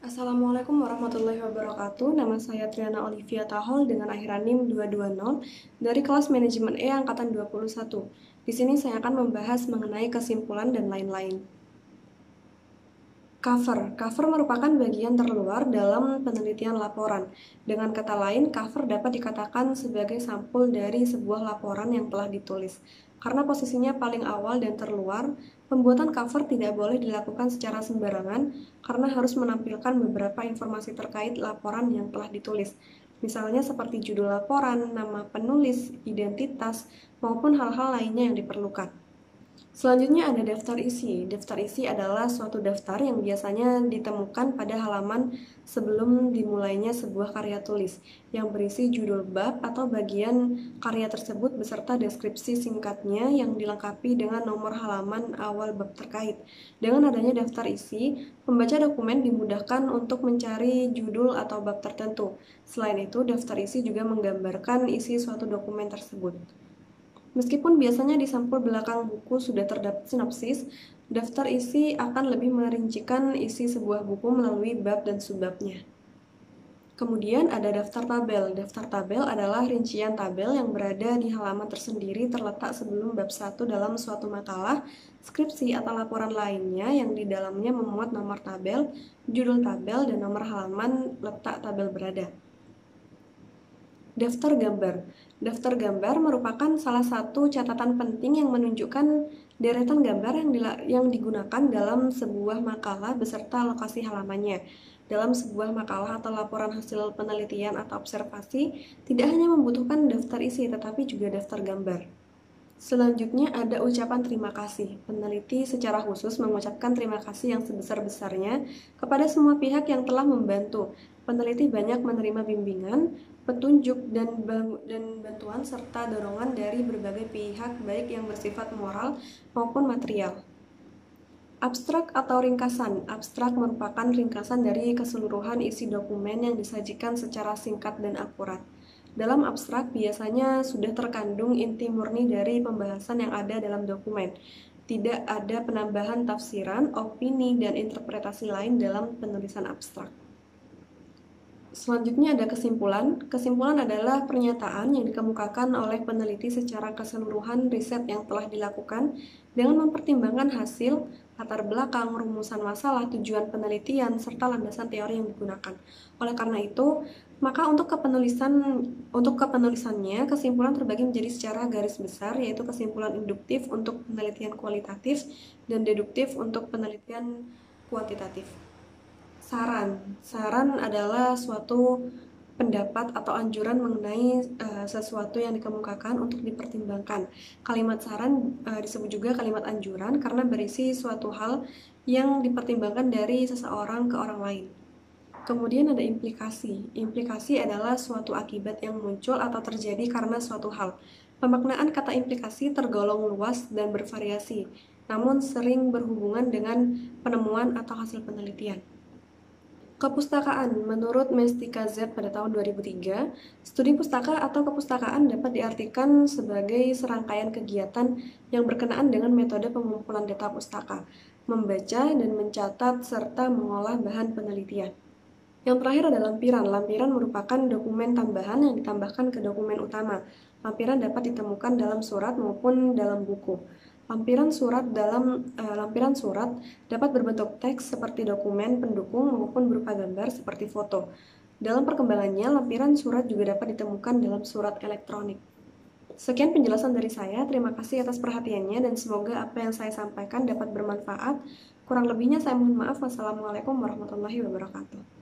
Assalamualaikum warahmatullahi wabarakatuh. Nama saya Triana Olivia Tahol dengan akhiran NIM 220 dari kelas manajemen E angkatan 21. Di sini saya akan membahas mengenai kesimpulan dan lain-lain. Cover merupakan bagian terluar dalam penelitian laporan. Dengan kata lain, cover dapat dikatakan sebagai sampul dari sebuah laporan yang telah ditulis. Karena posisinya paling awal dan terluar, pembuatan cover tidak boleh dilakukan secara sembarangan karena harus menampilkan beberapa informasi terkait laporan yang telah ditulis. Misalnya seperti judul laporan, nama penulis, identitas, maupun hal-hal lainnya yang diperlukan. Selanjutnya ada daftar isi. Daftar isi adalah suatu daftar yang biasanya ditemukan pada halaman sebelum dimulainya sebuah karya tulis, yang berisi judul bab atau bagian karya tersebut beserta deskripsi singkatnya yang dilengkapi dengan nomor halaman awal bab terkait. Dengan adanya daftar isi, pembaca dokumen dimudahkan untuk mencari judul atau bab tertentu. Selain itu, daftar isi juga menggambarkan isi suatu dokumen tersebut. Meskipun biasanya di sampul belakang buku sudah terdapat sinopsis, daftar isi akan lebih merincikan isi sebuah buku melalui bab dan subbabnya. Kemudian ada daftar tabel. Daftar tabel adalah rincian tabel yang berada di halaman tersendiri terletak sebelum bab 1 dalam suatu makalah, skripsi atau laporan lainnya yang di dalamnya memuat nomor tabel, judul tabel, dan nomor halaman letak tabel berada. Daftar gambar. Daftar gambar merupakan salah satu catatan penting yang menunjukkan deretan gambar yang digunakan dalam sebuah makalah beserta lokasi halamannya. Dalam sebuah makalah atau laporan hasil penelitian atau observasi, tidak hanya membutuhkan daftar isi, tetapi juga daftar gambar. Selanjutnya ada ucapan terima kasih. Peneliti secara khusus mengucapkan terima kasih yang sebesar-besarnya kepada semua pihak yang telah membantu. Peneliti banyak menerima bimbingan, petunjuk, dan bantuan serta dorongan dari berbagai pihak baik yang bersifat moral maupun material. Abstrak atau ringkasan. Abstrak merupakan ringkasan dari keseluruhan isi dokumen yang disajikan secara singkat dan akurat. Dalam abstrak biasanya sudah terkandung inti murni dari pembahasan yang ada dalam dokumen. Tidak ada penambahan tafsiran, opini, dan interpretasi lain dalam penulisan abstrak. Selanjutnya ada kesimpulan. Kesimpulan adalah pernyataan yang dikemukakan oleh peneliti secara keseluruhan riset yang telah dilakukan dengan mempertimbangkan hasil, latar belakang, rumusan masalah, tujuan penelitian, serta landasan teori yang digunakan. Oleh karena itu, maka untuk kepenulisannya, kesimpulan terbagi menjadi secara garis besar, yaitu kesimpulan induktif untuk penelitian kualitatif dan deduktif untuk penelitian kuantitatif. Saran adalah suatu pendapat atau anjuran mengenai sesuatu yang dikemukakan untuk dipertimbangkan. Kalimat saran disebut juga kalimat anjuran karena berisi suatu hal yang dipertimbangkan dari seseorang ke orang lain. Kemudian ada implikasi. Implikasi adalah suatu akibat yang muncul atau terjadi karena suatu hal. Pemaknaan kata implikasi tergolong luas dan bervariasi, namun sering berhubungan dengan penemuan atau hasil penelitian. Kepustakaan. Menurut Mestika Z pada tahun 2003, studi pustaka atau kepustakaan dapat diartikan sebagai serangkaian kegiatan yang berkenaan dengan metode pengumpulan data pustaka, membaca dan mencatat, serta mengolah bahan penelitian. Yang terakhir ada lampiran. Lampiran merupakan dokumen tambahan yang ditambahkan ke dokumen utama. Lampiran dapat ditemukan dalam surat maupun dalam buku. Lampiran surat dapat berbentuk teks seperti dokumen pendukung maupun berupa gambar seperti foto. Dalam perkembangannya, lampiran surat juga dapat ditemukan dalam surat elektronik. Sekian penjelasan dari saya. Terima kasih atas perhatiannya dan semoga apa yang saya sampaikan dapat bermanfaat. Kurang lebihnya saya mohon maaf. Wassalamualaikum warahmatullahi wabarakatuh.